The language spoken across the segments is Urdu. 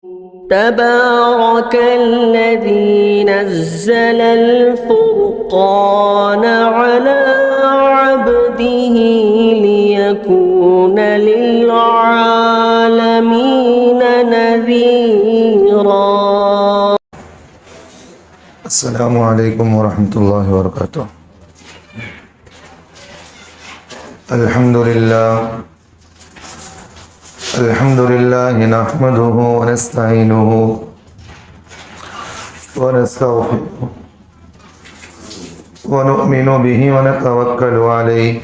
تبارك الذي نزل الفرقان على عبده ليكون للعالمين نذيرا. السلام علیکم ورحمۃ اللہ وبرکاتہ. الحمد للہ نحمده ونستعینه ونستغفره ونؤمن به ونتوکل علیہ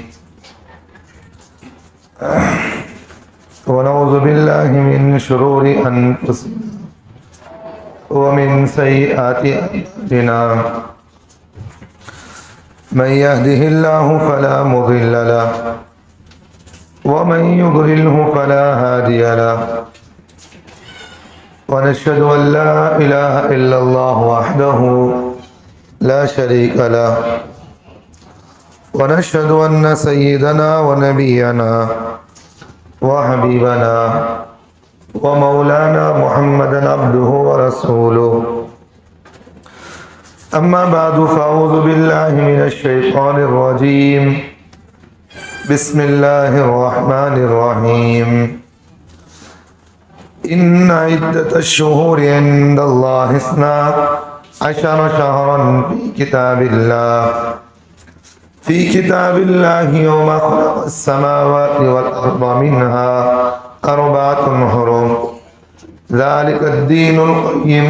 ونعوذ باللہ من شرور انفسنا ومن سیئات اعمالنا من يهده الله فلا مضل له ومن يضلله فلا هادي له ونشهد أن لا إله إلا الله وحده لا شريك له ونشهد أن سيدنا ونبينا وحبيبنا ومولانا محمدا عبده ورسوله. أما بعد فأعوذ بالله من الشيطان الرجيم. بسم الله الرحمن الرحيم. إن عدة الشهور عند الله 12 شهرا في كتاب الله يوم خلق السماوات والأرض منها 4 حرم ذلك الدين القيم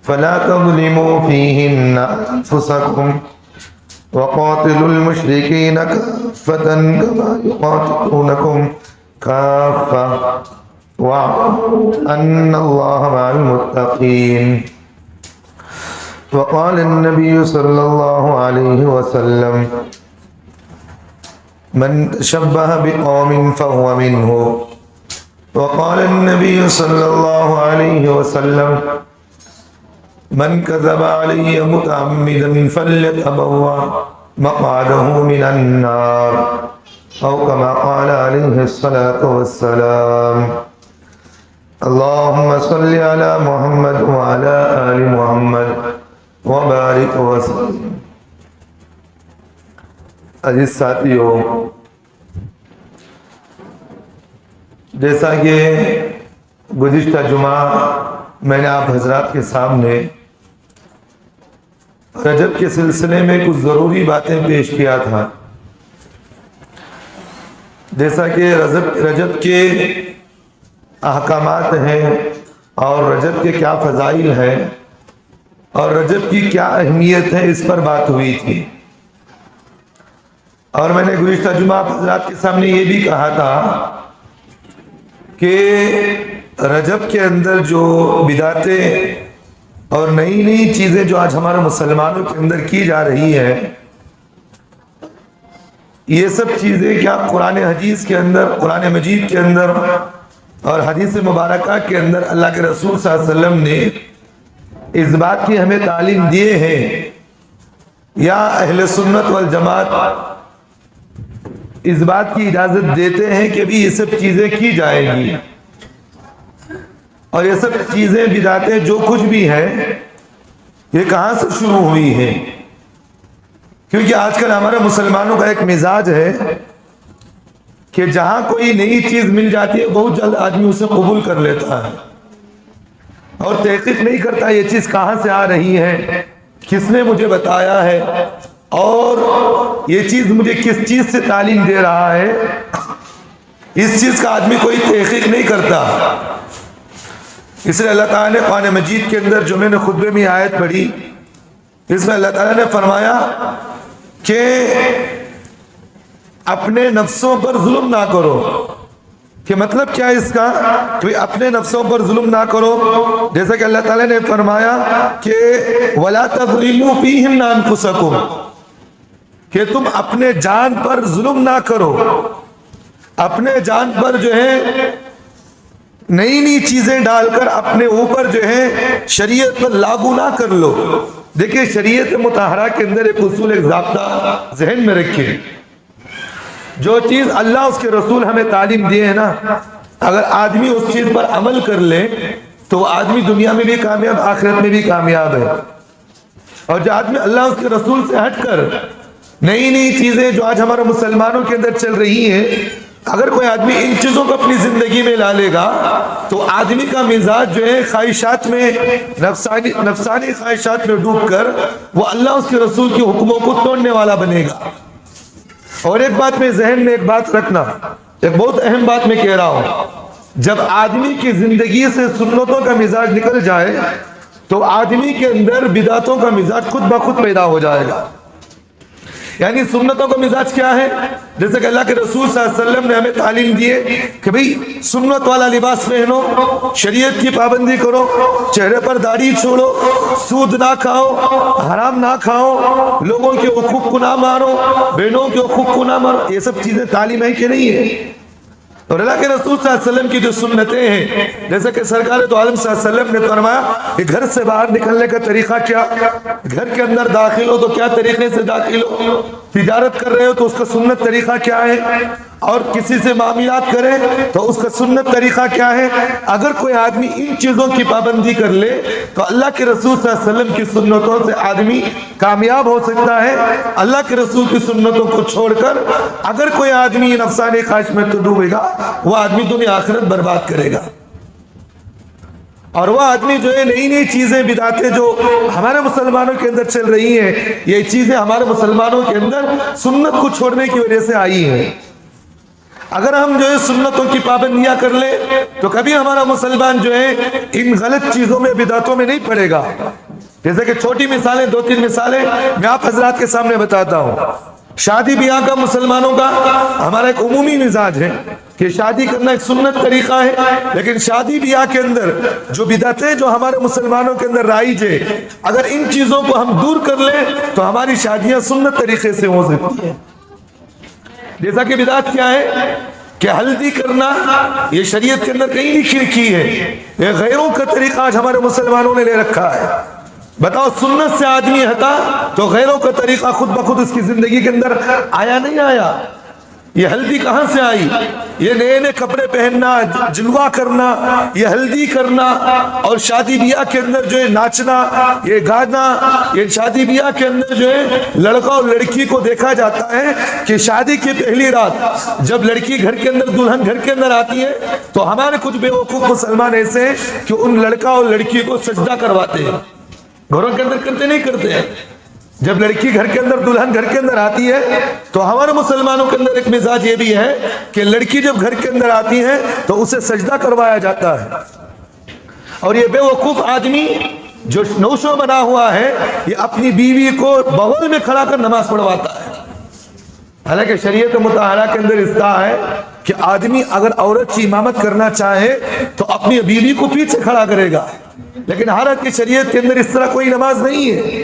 فلا تظلموا فيهن أنفسكم وقاتلوا المشركين كافة كما يقاتلونكم كافة واعلموا أن الله مع المتقين. وقال النبي صلى الله عليه وسلم من تشبه بقوم فهو منه. وقال النبي صلى الله عليه وسلم من كذب علي متعمدا فليتبوأ مقعده من النار أو كما قال عليه الصلاة والسلام. اللهم صل على محمد وعلى آل محمد وبارك وسلم. عزیز ساتھیو، جیسا کہ گزشتہ جمعہ میں نے آپ حضرات کے سامنے رجب کے سلسلے میں کچھ ضروری باتیں پیش کیا تھا، جیسا کہ رجب کے احکامات ہیں اور رجب کے کیا فضائل ہیں اور رجب کی کیا اہمیت ہے، اس پر بات ہوئی تھی. اور میں نے گزشتہ جمعہ آپ حضرات کے سامنے یہ بھی کہا تھا کہ رجب کے اندر جو بدعتیں اور نئی نئی چیزیں جو آج ہمارے مسلمانوں کے اندر کی جا رہی ہیں، یہ سب چیزیں کیا قرآن حدیث کے اندر، قرآن مجید کے اندر اور حدیث مبارکہ کے اندر اللہ کے رسول صلی اللہ علیہ وسلم نے اس بات کی ہمیں تعلیم دیے ہیں، یا اہل سنت والجماعت اس بات کی اجازت دیتے ہیں کہ بھی یہ سب چیزیں کی جائیں گی؟ اور یہ سب چیزیں بدعتیں جو کچھ بھی ہیں یہ کہاں سے شروع ہوئی ہیں؟ کیونکہ آج کل ہمارے مسلمانوں کا ایک مزاج ہے کہ جہاں کوئی نئی چیز مل جاتی ہے بہت جلد آدمی اسے قبول کر لیتا ہے اور تحقیق نہیں کرتا یہ چیز کہاں سے آ رہی ہے، کس نے مجھے بتایا ہے اور یہ چیز مجھے کس چیز سے تعلیم دے رہا ہے. اس چیز کا آدمی کوئی تحقیق نہیں کرتا. اس لیے اللہ تعالیٰ نے قرآن مجید کے اندر جو میں نے خطبے میں آیت پڑھی، اس میں اللہ تعالیٰ نے فرمایا کہ اپنے نفسوں پر ظلم نہ کرو. کہ مطلب کیا اس کا؟ کہ اپنے نفسوں پر ظلم نہ کرو، جیسا کہ اللہ تعالیٰ نے فرمایا کہ وَلَا تَظْلِمُوا فِيهِنَّ أَنفُسَكُمْ، کہ تم اپنے جان پر ظلم نہ کرو، اپنے جان پر جو ہے نئی نئی چیزیں ڈال کر اپنے اوپر جو ہے شریعت پر لاگو نہ کر لو. دیکھیں شریعت مطہرہ کے اندر ایک اصول، ایک ضابطہ ذہن میں رکھیں. جو چیز اللہ اس کے رسول ہمیں تعلیم دیے ہیں نا، اگر آدمی اس چیز پر عمل کر لے تو وہ آدمی دنیا میں بھی کامیاب، آخرت میں بھی کامیاب ہے۔ اور جو آدمی اللہ اس کے رسول سے ہٹ کر نئی نئی چیزیں جو آج ہمارے مسلمانوں کے اندر چل رہی ہیں، اگر کوئی آدمی ان چیزوں کو اپنی زندگی میں لا لے گا تو آدمی کا مزاج جو ہے خواہشات میں، نفسانی خواہشات میں ڈوب کر وہ اللہ اس کے رسول کے حکموں کو توڑنے والا بنے گا۔ اور ایک بات میں ذہن میں ایک بات رکھنا، ایک بہت اہم بات میں کہہ رہا ہوں، جب آدمی کی زندگی سے سنتوں کا مزاج نکل جائے تو آدمی کے اندر بدعتوں کا مزاج خود بخود پیدا ہو جائے گا۔ یعنی سنتوں کا مزاج کیا ہے؟ جیسے کہ اللہ کے رسول صلی اللہ علیہ وسلم نے ہمیں تعلیم دی ہے کہ بھئی سنت والا لباس پہنو، شریعت کی پابندی کرو، چہرے پر داڑھی چھوڑو، سود نہ کھاؤ، حرام نہ کھاؤ، لوگوں کے حقوق کو نہ مارو، بہنوں کے حقوق کو نہ مارو۔ یہ سب چیزیں تعلیم ہے کہ نہیں ہے؟ اور اللہ کے رسول صلی اللہ علیہ وسلم کی جو سنتیں ہیں، جیسے کہ سرکار دو عالم صلی اللہ علیہ وسلم نے فرمایا کہ گھر سے باہر نکلنے کا طریقہ کیا، گھر کے اندر داخل ہو تو کیا طریقے سے داخل ہو، تجارت کر رہے ہو تو اس کا سنت طریقہ کیا ہے، اور کسی سے معاملات کرے تو اس کا سنت طریقہ کیا ہے۔ اگر کوئی آدمی ان چیزوں کی پابندی کر لے تو اللہ کے رسول صلی اللہ علیہ وسلم کی سنتوں سے آدمی کامیاب ہو سکتا ہے۔ اللہ کے رسول کی سنتوں کو چھوڑ کر اگر کوئی آدمی نفسانی خواہش میں تو ڈوبے گا، وہ آدمی دنیا آخرت برباد کرے گا۔ اور وہ آدمی جو ہے نئی نئی چیزیں بدعتیں جو ہمارے مسلمانوں کے اندر چل رہی ہیں، یہ چیزیں ہمارے مسلمانوں کے اندر سنت کو چھوڑنے کی وجہ سے آئی ہیں۔ اگر ہم جو ہے سنتوں کی پابندیاں کر لیں تو کبھی ہمارا مسلمان جو ہے ان غلط چیزوں میں بدعتوں میں نہیں پڑے گا۔ جیسے کہ چھوٹی مثالیں، 2-3 مثالیں میں آپ حضرات کے سامنے بتاتا ہوں۔ شادی بیاہ کا مسلمانوں کا ہمارا ایک عمومی مزاج ہے کہ شادی کرنا ایک سنت طریقہ ہے، لیکن شادی بیاہ کے اندر جو بدعتیں جو ہمارے مسلمانوں کے اندر رائج ہے، اگر ان چیزوں کو ہم دور کر لیں تو ہماری شادیاں سنت طریقے سے ہو سکتی ہیں۔ جیسا کہ بدعت کیا ہے کہ ہلدی کرنا، یہ شریعت کے اندر کہیں نہیں لکھی ہے، یہ غیروں کا طریقہ آج ہمارے مسلمانوں نے لے رکھا ہے۔ بتاؤ سنت سے آدمی ہٹا تو غیروں کا طریقہ خود بخود اس کی زندگی کے اندر آیا نہیں آیا؟ یہ ہلدی کہاں سے آئی؟ یہ نئے نئے کپڑے پہننا، جلوہ کرنا، یہ ہلدی کرنا، اور شادی بیاہ کے اندر جو ہے ناچنا، یہ گانا، یہ شادی بیاہ کے اندر جو ہے لڑکا اور لڑکی کو دیکھا جاتا ہے کہ شادی کی پہلی رات جب لڑکی گھر کے اندر، دلہن گھر کے اندر آتی ہے تو ہمارے کچھ بیوقوف مسلمان ایسے ہیں کہ ان لڑکا اور لڑکی کو سجدہ کرواتے ہیں۔ گھروں کے اندر کرتے نہیں کرتے ہیں؟ جب لڑکی گھر کے اندر، دلہن گھر کے اندر آتی ہے تو ہمارے مسلمانوں کے اندر ایک مزاج یہ بھی ہے کہ لڑکی جب گھر کے اندر آتی ہے تو اسے سجدہ کروایا جاتا ہے۔ اور یہ بے وقوف آدمی جو نوشو بنا ہوا ہے، یہ اپنی بیوی کو بغل میں کھڑا کر نماز پڑھواتا ہے۔ حالانکہ شریعت مطہرہ کے اندر اصطلاح ہے کہ آدمی اگر عورت کی امامت کرنا چاہے تو اپنی بیوی کو پیچھے کھڑا کرے گا، لیکن حالت کی شریعت کے اندر اس طرح کوئی نماز نہیں ہے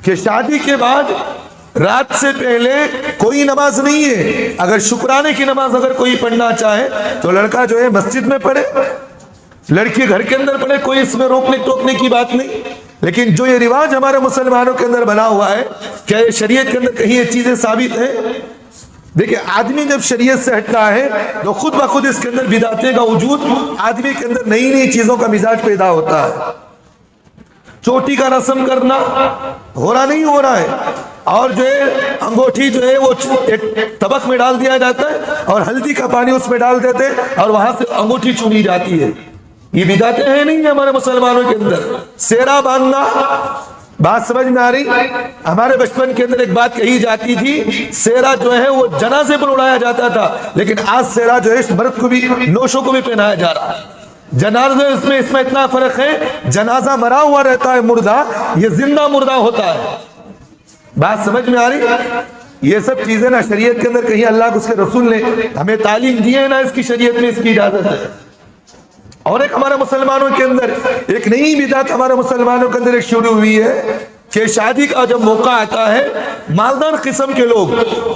کہ شادی کے بعد رات سے پہلے کوئی نماز نہیں ہے۔ اگر شکرانے کی نماز اگر کوئی پڑھنا چاہے تو لڑکا جو ہے مسجد میں پڑھے، لڑکی گھر کے اندر پڑھے، کوئی اس میں روکنے ٹوکنے کی بات نہیں۔ لیکن جو یہ رواج ہمارے مسلمانوں کے اندر بنا ہوا ہے، کیا یہ شریعت کے اندر کہیں یہ چیزیں ثابت ہیں؟ دیکھیں، آدمی جب شریعت سے ہٹتا ہے تو خود بخود اس کے اندر بدعتیں کا وجود، آدمی کے اندر نئی نئی چیزوں کا مزاج پیدا ہوتا ہے۔ چوٹی کا رسم کرنا ہو رہا نہیں ہو رہا ہے، اور جو ہے انگوٹھی جو ہے وہ ایک طبق میں ڈال دیا جاتا ہے اور ہلدی کا پانی اس میں ڈال دیتے اور وہاں سے انگوٹھی چنی جاتی ہے۔ یہ بدعتیں ہیں نہیں ہمارے مسلمانوں کے اندر؟ سیرا باندھنا، بات سمجھ میں آ رہی؟ ہمارے بچپن کے اندر ایک بات کہی جاتی تھی، سیرا جو ہے وہ جنازے پر اڑایا جاتا تھا، لیکن آج سیرا جو ہے مرد کو بھی، نوشوں کو بھی پہنایا جا رہا ہے۔ جنازے اس میں اتنا فرق ہے، جنازہ مرا ہوا رہتا ہے مردہ، یہ زندہ مردہ ہوتا ہے۔ بات سمجھ میں آ رہی؟ یہ سب چیزیں نا شریعت کے اندر کہیں اللہ کو اس کے رسول نے ہمیں تعلیم دی ہے، نا اس کی شریعت میں اس کی اجازت ہے۔ اور ایک ہمارے مسلمانوں کے اندر ایک نئی بدعت ہمارے مسلمانوں کے اندر ایک شروع ہوئی ہے کہ شادی کا جب موقع آتا ہے، مالدار قسم کے لوگ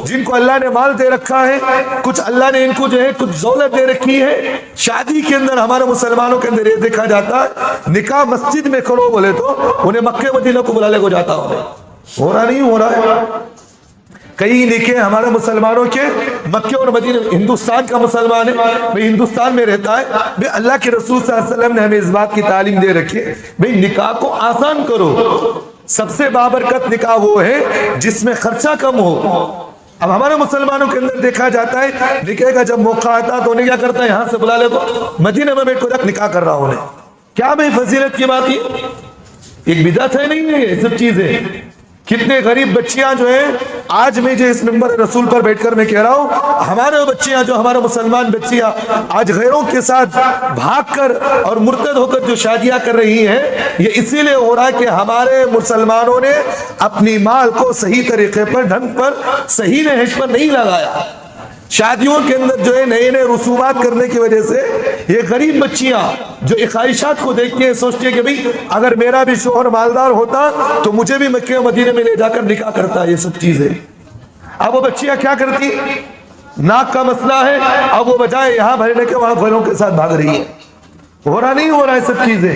جن کو اللہ نے مال دے رکھا ہے، کچھ اللہ نے ان کو جو ہے کچھ دولت دے رکھی ہے، شادی کے اندر ہمارے مسلمانوں کے اندر یہ دیکھا جاتا ہے نکاح مسجد میں کرو بولے تو انہیں مکہ مدینہ کو بلا لے کو جاتا ہو رہا نہیں ہو رہا ہے۔ کئی نکاح ہمارے مسلمانوں کے مکے اور مدینہ، ہندوستان کا مسلمان ہے بھئی ہندوستان میں رہتا ہے، بھئی اللہ کے رسول صلی اللہ علیہ وسلم نے ہمیں اس بات کی تعلیم دے رکھی ہے بھئی نکاح کو آسان کرو. سب سے بابرکت نکاح وہ ہے جس میں خرچہ کم ہو. اب ہمارے مسلمانوں کے اندر دیکھا جاتا ہے نکاح کا جب موقع آتا تو انہیں کیا کرتا ہے، یہاں سے بلا لے تو مدینہ میں بیٹھ کر نکاح کر رہا ہوں. کیا بھئی فضیلت کی بات ہے؟ ایک بدعت ہے نہیں ہے یہ سب چیزیں. کتنے غریب بچیاں جو ہیں، آج میں جو اس منبر رسول پر بیٹھ کر میں کہہ رہا ہوں، ہمارے بچیاں جو ہمارے مسلمان بچیاں آج غیروں کے ساتھ بھاگ کر اور مرتد ہو کر جو شادیاں کر رہی ہیں، یہ اسی لیے ہو رہا ہے کہ ہمارے مسلمانوں نے اپنی مال کو صحیح طریقے پر، ڈھنگ پر، صحیح نہج پر نہیں لگایا. شادیوں کے اندر جو ہے نئے نئے رسومات کرنے کی وجہ سے یہ غریب بچیاں جو خواہشات کو دیکھتے ہیں سوچتے ہیں کہ بھئی اگر میرا بھی شوہر مالدار ہوتا تو مجھے بھی مکہ و مدینے میں لے جا کر نکاح کرتا. یہ سب چیزیں اب وہ بچیاں کیا کرتی، ناک کا مسئلہ ہے، اب وہ بجائے یہاں بھرنے کے وہاں گھروں کے ساتھ بھاگ رہی ہے. ہو رہا نہیں ہو رہا ہے سب چیزیں.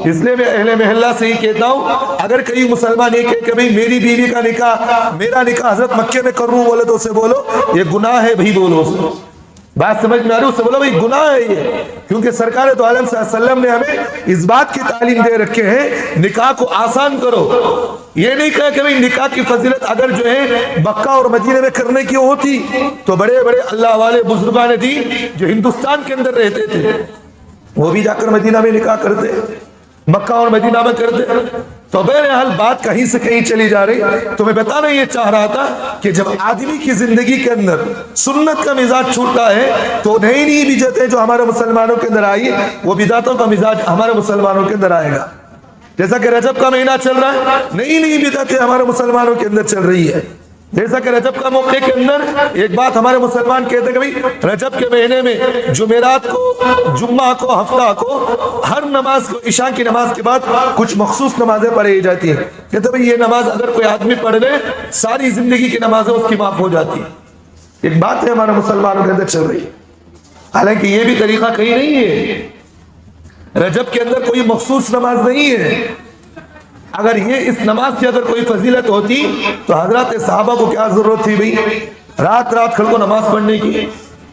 اس لیے میں اہل محلہ سے ہی کہتا ہوں، اگر کئی مسلمان یہ کہے کہ بھئی میری بیوی کا نکاح، میرا نکاح حضرت مکے میں کر رہوں بولے تو اسے بولو یہ گناہ ہے بھئی، بولو اسے. بات سمجھ میں آ رہی ہے؟ اسے بولو بھئی گناہ ہے یہ، کیونکہ سرکار دو عالم صلی اللہ علیہ وسلم نے ہمیں اس بات کی تعلیم دے رکھے ہیں نکاح کو آسان کرو. یہ نہیں کہا کہ بھئی نکاح کی فضیلت اگر جو ہے مکہ اور مدینے میں کرنے کی ہوتی تو بڑے بڑے اللہ والے بزرگان دین جو ہندوستان کے اندر رہتے تھے وہ بھی جا کر مدینہ میں نکاح کرتے، مکہ اور مدینہ میں کرتے. تو بہرحال بات کہیں سے کہیں چلی جا رہی. تو میں بتانا یہ چاہ رہا تھا کہ جب آدمی کی زندگی کے اندر سنت کا مزاج چھوٹتا ہے تو نئی نئی بدعتیں جو ہمارے مسلمانوں کے اندر آئی وہ بدعتوں کا مزاج ہمارے مسلمانوں کے اندر آئے گا. جیسا کہ رجب کا مہینہ چل رہا ہے، نئی نئی بدعتیں ہمارے مسلمانوں کے اندر چل رہی ہے. جیسا کہ رجب کا موقع کے اندر ایک بات ہمارے مسلمان کہتے ہیں کہ بھئی رجب کے مہینے میں جمعرات کو، جمعہ کو، ہفتہ کو، ہر نماز کو، عشاء کی نماز کے بعد کچھ مخصوص نمازیں پڑھی جاتی ہیں. کہتے بھئی یہ نماز اگر کوئی آدمی پڑھ لے ساری زندگی کی نمازیں اس کی معاف ہو جاتی ہیں. ایک بات ہے ہمارے مسلمانوں کے اندر چل رہی ہے، حالانکہ یہ بھی طریقہ کہیں نہیں ہے. رجب کے اندر کوئی مخصوص نماز نہیں ہے. اگر یہ اس نماز کی اگر کوئی فضیلت ہوتی تو حضرات صحابہ کو کیا ضرورت تھی بھئی رات رات کھڑ کو نماز پڑھنے کی؟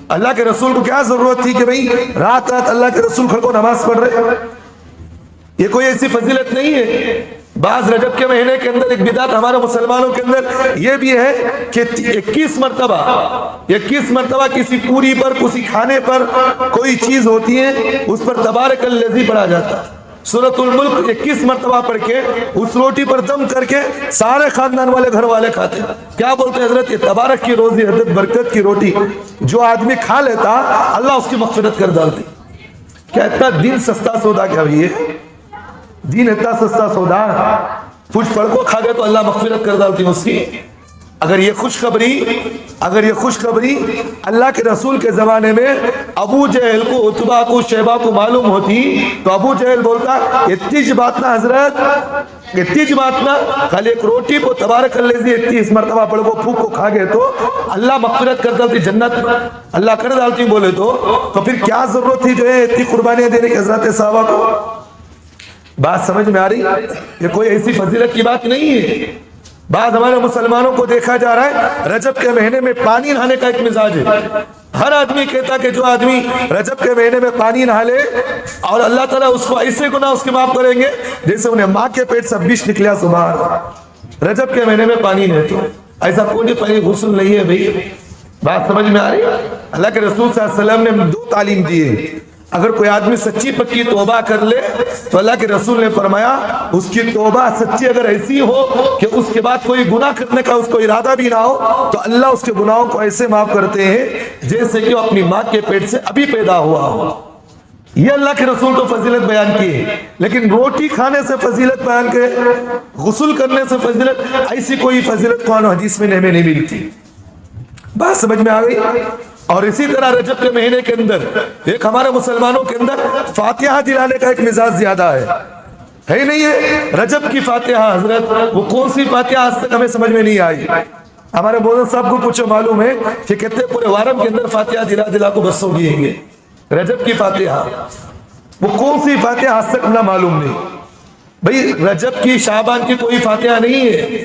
اللہ کے رسول کو کیا ضرورت تھی کہ بھئی رات رات اللہ کے رسول کھڑ کو نماز پڑھ رہے؟ یہ کوئی ایسی فضیلت نہیں ہے. بعض رجب کے مہینے کے اندر ایک بدعت ہمارے مسلمانوں کے اندر یہ بھی ہے کہ 21 مرتبہ کسی پوری پر، کسی کھانے پر کوئی چیز ہوتی ہے اس پر تبارک الذی پڑھا جاتا ہے. سورۃ الملک 21 مرتبہ پڑھ کے اس روٹی پر دم کر کے سارے خاندان والے گھر والے کھاتے ہیں. کیا بولتے ہیں حضرت؟ یہ تبارک کی روزی، حضرت برکت کی روٹی جو آدمی کھا لیتا اللہ اس کی مغفرت کر ڈالتی. کیا اتنا دین سستا سودا؟ کیا یہ دین اتنا سستا سودا؟ کچھ پڑھ کو کھا گئے تو اللہ مغفرت کر ڈالتی اس کی. اگر یہ خوشخبری اللہ کے رسول کے زمانے میں ابو جہل کو، عتبہ کو، شیبہ کو معلوم ہوتی تو ابو جہل بولتا اتنی بات نہ حضرت، اتنی بات نہ، خالی ایک روٹی کو تبارک الذی 31 مرتبہ پڑھ کو پھوک کو کھا گئے تو اللہ مغفرت کر ڈالتی، جنت اللہ کر ڈالتی بولے تو پھر کیا ضرورت تھی جو ہے اتنی قربانیاں دینے کی حضرت صحابہ کو؟ بات سمجھ میں آ رہی؟ یہ کوئی ایسی فضیلت کی بات نہیں ہے. بعض ہمارے مسلمانوں کو دیکھا جا رہا ہے رجب کے مہینے میں پانی نہانے کا ایک مزاج ہے. ہر آدمی کہتا کہ جو آدمی رجب کے مہینے میں پانی نہا لے اور اللہ تعالیٰ اس کو ایسے گناہ اس کے معاف کریں گے جیسے انہیں ماں کے پیٹ سے بیش نکلیا صبح رجب کے مہینے میں پانی نہیں. تو ایسا کوئی پانی غسل نہیں ہے بھئی. بات سمجھ میں آ رہی ہے؟ اللہ کے رسول صلی اللہ علیہ وسلم نے 2 تعلیم دی ہے. اگر کوئی آدمی سچی پکی توبہ کر لے تو اللہ کے رسول نے فرمایا اس کی توبہ سچی اگر ایسی ہو کہ اس کے بعد کوئی گناہ کرنے کا اس کو ارادہ بھی نہ ہو تو اللہ اس کے گناہوں کو ایسے معاف کرتے ہیں جیسے کہ وہ اپنی ماں کے پیٹ سے ابھی پیدا ہوا ہو. یہ اللہ کے رسول تو فضیلت بیان کی ہے. لیکن روٹی کھانے سے فضیلت بیان کے، غسل کرنے سے فضیلت، ایسی کوئی فضیلت قرآن و حدیث میں ہمیں نہیں ملتی. بات سمجھ میں آ گئی؟ اور اسی طرح رجب کے مہینے کے اندر ایک ہمارے مسلمانوں کے اندر فاتحہ دلانے کا ایک مزاج زیادہ ہے ہی نہیں ہے. رجب کی فاتحہ حضرت وہ کون سی فاتحہ آج تک ہمیں سمجھ میں نہیں آئی. ہمارے مولانا صاحب کو پوچھو معلوم ہے کہ کتنے پورے وارم کے اندر فاتحہ دلا کو بسوں گئیں گے. رجب کی فاتحہ وہ کون سی فاتحہ آج تک ہمیں معلوم نہیں. بھئی رجب کی، شعبان کی کوئی فاتحہ نہیں ہے.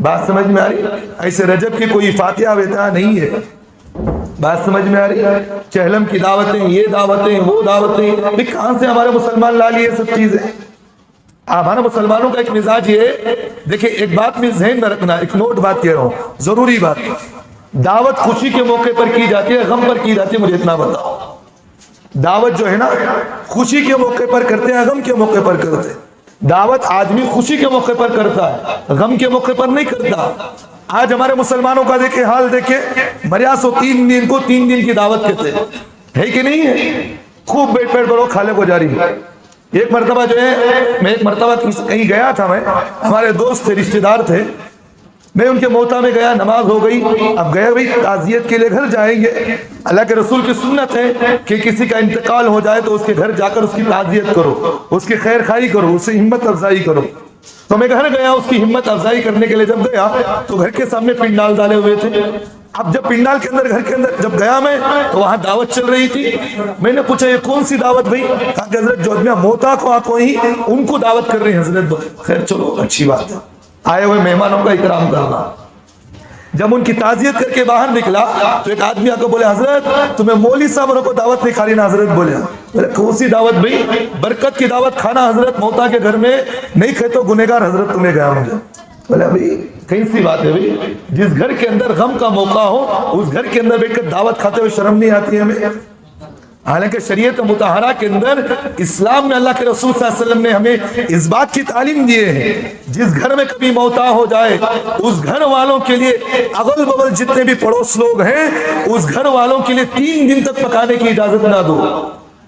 بات سمجھ میں آ رہی؟ ایسے رجب کی کوئی فاتحہ ویتہ نہیں ہے. بات سمجھ میں آ رہی؟ چہلم کی دعوتیں، یہ دعوتیں، وہ دعوتیں، کہاں سے ہمارے مسلمان لا لیے سب چیزیں؟ ہمارا مسلمانوں کا ایک مزاج یہ ہے. دیکھیں ایک بات میں ذہن میں رکھنا، ایک نوٹ بات کہہ رہا ہوں، ضروری بات. دعوت خوشی کے موقع پر کی جاتی ہے، غم پر کی جاتی ہے؟ مجھے اتنا بتاؤ. دعوت جو ہے نا خوشی کے موقع پر کرتے ہیں، غم کے موقع پر کرتے ہیں. دعوت آدمی خوشی کے موقع پر کرتا ہے، غم کے موقع پر نہیں کرتا. آج ہمارے مسلمانوں کا دیکھیں حال، دیکھیں مریاسو 3 دن کو 3 دن کی دعوت کہتے ہیں، ہے کہ نہیں ہے؟ خوب پیٹ بھرو کھالے کو جاری. ایک مرتبہ جو ہے، میں ایک مرتبہ کہیں گیا تھا، میں ہمارے دوست تھے، رشتہ دار تھے، میں ان کے موتا میں گیا، نماز ہو گئی. اب گئے بھائی تعزیت کے لیے گھر جائیں گے. اللہ کے رسول کی سنت ہے کہ کسی کا انتقال ہو جائے تو اس کے گھر جا کر اس کی تعزیت کرو، اس کی خیر خواہی کرو، اس سے ہمت افزائی کرو. تو میں گھر گیا، اس کی ہمت افزائی کرنے کے لیے جب گیا تو گھر کے سامنے پنڈال ڈالے ہوئے تھے. اب جب پنڈال کے اندر، گھر کے اندر جب گیا میں تو وہاں دعوت چل رہی تھی. میں نے پوچھا یہ کون سی دعوت بھائی؟ کہا کہ حضرت جو آدمی موتا کو آپ ہی ان کو دعوت کر رہے ہیں حضرت. خیر چلو اچھی بات ہے، آئے ہوئے مہمانوں کا اکرام کرنا. جب ان کی تعزیت کر کے باہر نکلا تو ایک آدمی آ کے بولے حضرت تمہیں مولوی صاحب کو دعوت نہیں کھانی نا؟ حضرت بولے کون سی دعوت بھائی؟ برکت کی دعوت کھانا حضرت، موتا کے گھر میں نہیں کھے تو گنہگار حضرت تمہیں گیا. مجھے بولے بھائی کہیں سی بات ہے بھائی، جس گھر کے اندر غم کا موقع ہو اس گھر کے اندر بیٹھ کر دعوت کھاتے ہوئے شرم نہیں آتی ہے ہمیں؟ حالانکہ شریعت مطہرہ کے اندر، اسلام میں اللہ کے رسول صلی اللہ علیہ وسلم نے ہمیں اس بات کی تعلیم دیے ہیں جس گھر میں کبھی موتا ہو جائے اس گھر والوں کے لیے اغل بغل جتنے بھی پڑوس لوگ ہیں اس گھر والوں کے لیے 3 دن تک پکانے کی اجازت نہ دو.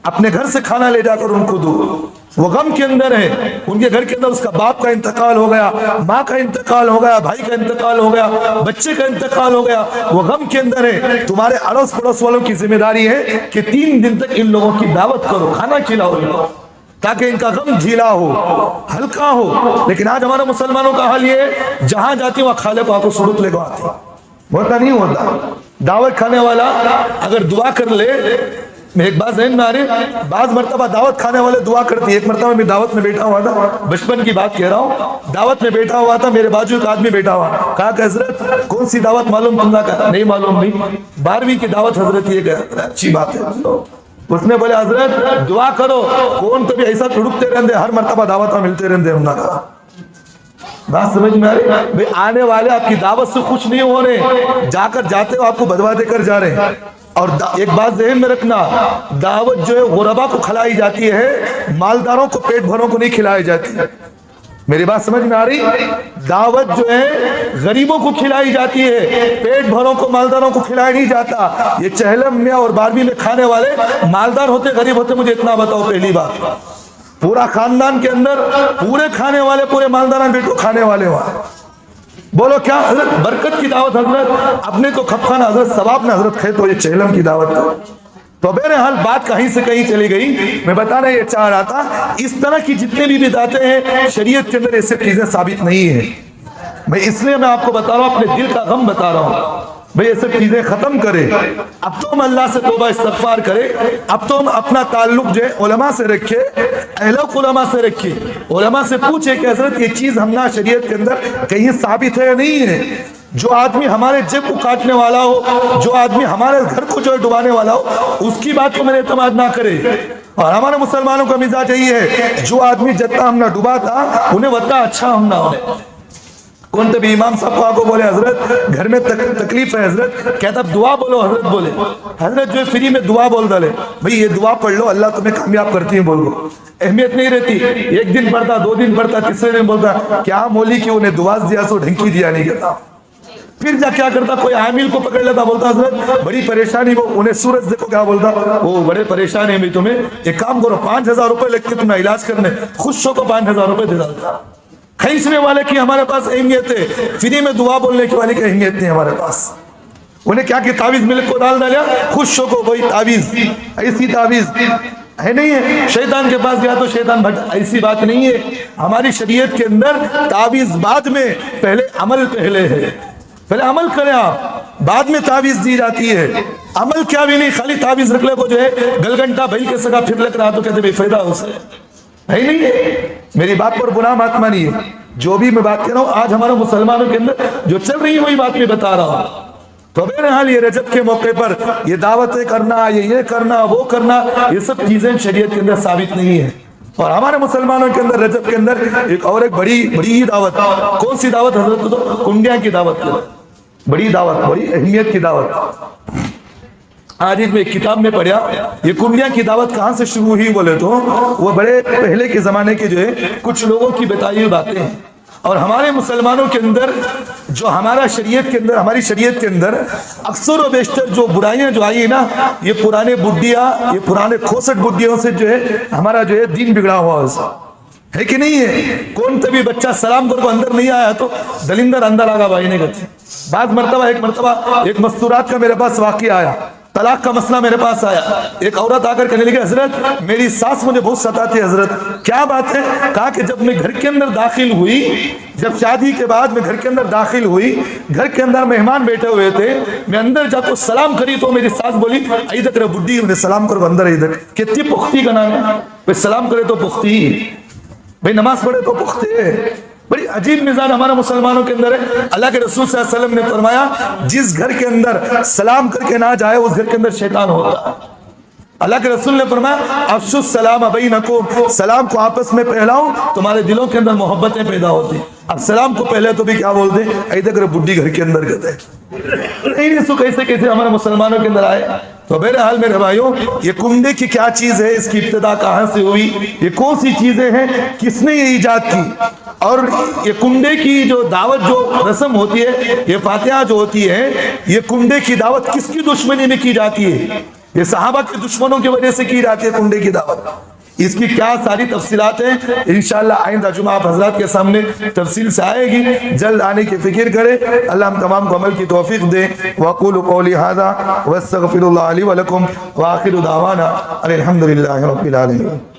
اپنے گھر سے کھانا لے جا کر ان کو دو. وہ غم کے اندر ہے، ان کے گھر کے اندر اس کا باپ کا انتقال ہو گیا، ماں کا انتقال ہو گیا، بھائی کا انتقال ہو گیا، بچے کا انتقال ہو گیا، وہ غم کے اندر ہے. تمہارے اڑوس پڑوس والوں کی ذمہ داری ہے کہ 3 دن تک ان لوگوں کی دعوت کرو، کھانا کھلاؤ ان کو، تاکہ ان کا غم ڈھیلا ہو، ہلکا ہو. لیکن آج ہمارے مسلمانوں کا حال یہ ہے، جہاں جاتی وہاں کھالے کو آ کو سڑک لے کو آتے. ہوتا نہیں ہوتا. دعوت کھانے والا اگر دعا کر لے، میں ایک بات ذہن میں آ رہی، بعض مرتبہ دعوت کھانے والے دعا کرتی. ایک مرتبہ میں دعوت میں بیٹھا ہوا تھا، بچپن کی بات کہہ رہا ہوں، دعوت میں بیٹھا ہوا تھا، میرے بازو ایک آدمی بیٹھا ہوا. کہا کہ حضرت کون سی دعوت معلوم تم نے؟ کہا نہیں معلوم. نہیں 12ویں کی دعوت حضرت. یہ کہا اچھی بات ہے. اس نے بولے حضرت دعا کرو، کون تو بھی ایسا تڑکتے رہتے ہر مرتبہ دعوت ملتے رہتے. ہم نے کہا بات سمجھ میں آ رہی بھائی، آنے والے آپ کی دعوت سے خوش نہیں ہو رہے، جا کر جاتے ہو آپ کو بدوا دے کر جا رہے ہیں. اور ایک بات ذہن میں رکھنا، دعوت جو ہے غربا کو کھلائی جاتی ہے، مالداروں کو پیٹ بھروں کو نہیں کھلائی جاتی. میری بات سمجھ میں آ رہی؟ دعوت جو ہے غریبوں کو کھلائی جاتی ہے، پیٹ بھروں کو، مالداروں کو کھلایا نہیں جاتا. یہ چہلم میں اور 12ویں میں کھانے والے مالدار ہوتے غریب ہوتے؟ مجھے اتنا بتاؤ. پہلی بات، پورا خاندان کے اندر پورے کھانے والے، پورے مالداران بیٹو کھانے والے وہاں. بولو کیا حضرت برکت کی دعوت؟ حضرت اپنے تو کھپ کھانا، حضرت ثواب نہ حضرت کھے تو یہ چہلم کی دعوت ہے. تو بہرحال بات کہیں سے کہیں چلی گئی. میں بتانا یہ چاہ رہا تھا، اس طرح کی جتنے بھی بدعتیں ہیں شریعت کے اندر ایسے چیزیں ثابت نہیں ہیں. میں اس لیے میں آپ کو بتا رہا ہوں، اپنے دل کا غم بتا رہا ہوں. بھئی یہ سب چیزیں ختم کرے. اب تو ہم اللہ سے توبہ استغفار کرے. اب تو ہم اپنا تعلق جو ہے علماء سے رکھے، اہل علماء سے رکھے، علماء سے پوچھے کہ حضرت یہ چیز ہم نہ شریعت کے اندر کہیں ثابت ہے یا نہیں ہے. جو آدمی ہمارے جیب کو کاٹنے والا ہو، جو آدمی ہمارے گھر کو جو ڈبانے والا ہو، اس کی بات کو میرے اعتماد نہ کرے. اور ہمارے مسلمانوں کا مزاج یہی ہے، جو آدمی جتنا ہم نہ ڈباتا انہیں وطا اچھا ہم نہ ہونے. کون تبھی امام صاحب کو آگو بولے حضرت گھر میں تکلیف ہے، حضرت کہتا دعا بولو. حضرت بولے حضرت جو فری میں دعا بول ڈالے، بھئی یہ دعا پڑھ لو اللہ تمہیں کامیاب کرتی ہے. بول گو اہمیت نہیں رہتی. 1 دن پڑھتا، 2 دن پڑھتا، تیسرے دن بولتا کیا مولی کی انہیں دعا دیا سو ڈھنکی دیا نہیں کہتا. پھر جا کیا کرتا، کوئی عامل کو پکڑ لیتا، بولتا حضرت بڑی پریشانی، وہ انہیں سورج دیکھو کیا بولتا، وہ بڑے پریشان ہیں بھی، تمہیں ایک کام کرو 5000 روپے لگتے تمہیں علاج کرنے، خوش ہو کو 5000 روپے دے ڈالتا. کھینچنے والے کی ہمارے پاس اہمیت ہے، فری میں دعا بولنے کے والے کی اہمیت نہیں ہمارے پاس. انہیں کیا کہ تعویذ ملک کو ڈال ڈالیا، خوش ہو کو وہی تعویذ، ایسی تعویذ ہے نہیں ہے. شیطان کے پاس گیا تو شیطان بھٹ، ایسی بات نہیں ہے. ہماری شریعت کے اندر تعویذ بعد میں، پہلے عمل پہلے ہے. پہلے عمل کریں آپ، بعد میں تعویذ دی جاتی ہے. عمل کیا بھی نہیں، خالی تعویذ رکھ لے کو جو ہے گلگنٹا بھائی کے سگا پھر لگ رہا تو کہتے بھائی فائدہ ہو سے. ہے نہیں ہے. میری بات پر برا مت مانیے, جو بھی میں بات کر رہا ہوں آج ہمارے مسلمانوں کے اندر جو چل رہی ہے وہی بات میں بتا رہا ہوں. تو بہرحال یہ رجب کے موقع پر یہ دعوتیں کرنا, یہ کرنا, وہ کرنا, یہ سب چیزیں شریعت کے اندر ثابت نہیں ہے. اور ہمارے مسلمانوں کے اندر رجب کے اندر ایک اور ایک بڑی دعوت. کون سی دعوت حضرت؟ تو کنڈیاں کی دعوت, بڑی دعوت, بڑی اہمیت کی دعوت. آج میں ایک کتاب میں پڑھا, یہ کنڈیاں کی دعوت کہاں سے شروع ہوئی بولے تو وہ بڑے پہلے کے زمانے کے جو ہے کچھ لوگوں کی بتائی ہوئی باتیں ہیں. اور ہمارے مسلمانوں کے اندر جو ہماری شریعت کے اندر اکثر و بیشتر جو برائیاں جو آئی ہیں نا, یہ پرانے بڈھیا, یہ پرانے کھوسٹ بڈھیوں سے جو ہے ہمارا جو ہے دین بگڑا ہوا ہے کہ نہیں ہے. کون تبھی بچہ سلام کر کو اندر نہیں آیا تو دلندر اندر آگا بھائی نے کہتے. بعض مرتبہ ایک مستورات کا میرے پاس واقعہ آیا, طلاق کا مسئلہ میرے پاس آیا. ایک عورت آ کر کہنے لگی حضرت میری ساس مجھے بہت ستاتی ہے. حضرت کیا بات ہے؟ کہا کہ جب میں گھر کے اندر داخل ہوئی, جب شادی کے بعد میں گھر کے اندر داخل ہوئی, گھر کے اندر مہمان بیٹھے ہوئے تھے, میں اندر جا کو سلام کری تو میری ساس بولی ایدک رہ بڈی, انہیں سلام کرو اندر ایدک. کتنی پختی کا نام ہے بھئی, سلام کرے تو پختی, بھئی نماز پڑھے تو پختے. بڑی عجیب مزاج ہمارا مسلمانوں کے اندر ہے. اللہ کے رسول صلی اللہ علیہ وسلم نے فرمایا جس گھر کے اندر سلام کر کے نہ جائے اس گھر کے اندر شیطان ہوتا. اللہ کے رسول نے فرمایا افشوا السلام بینکم, سلام کو آپس میں پھیلاؤ, تمہارے دلوں کے اندر محبتیں پیدا ہوتی. اب سلام کو پہلے تو بھی کیا بولتے ہیں, ایدک رہ بڈی گھر کے اندر کہتے ہیں. نہیں سو کیسے ہمارے مسلمانوں کے اندر آئے. تو بہرحال میرے بھائیوں, یہ کنڈے کی کیا چیز ہے, اس کی ابتدا کہاں سے ہوئی, یہ کون سی چیزیں ہیں, کس نے یہ ایجاد کی, اور یہ کنڈے کی جو دعوت جو رسم ہوتی ہے, یہ فاتحہ جو ہوتی ہے, یہ کنڈے کی دعوت کس کی دشمنی میں کی جاتی ہے؟ یہ صحابہ کے دشمنوں کی وجہ سے کی جاتی ہے کنڈے کی دعوت. اس کی کیا ساری تفصیلات ہیں انشاءاللہ آئندہ جمعہ آپ حضرات کے سامنے تفصیل سے آئے گی. جلد آنے کی فکر کرے. اللہ ہم تمام کو عمل کی توفیق دے. وَقُولُ قَوْلِي هَذَا وَاسْتَغْفِرُ اللَّهَ لِي وَلَكُمْ وَآخِرُ دَعْوَانَا الْحَمْدُ لِلَّهِ رَبِّ الْعَالَمِينَ.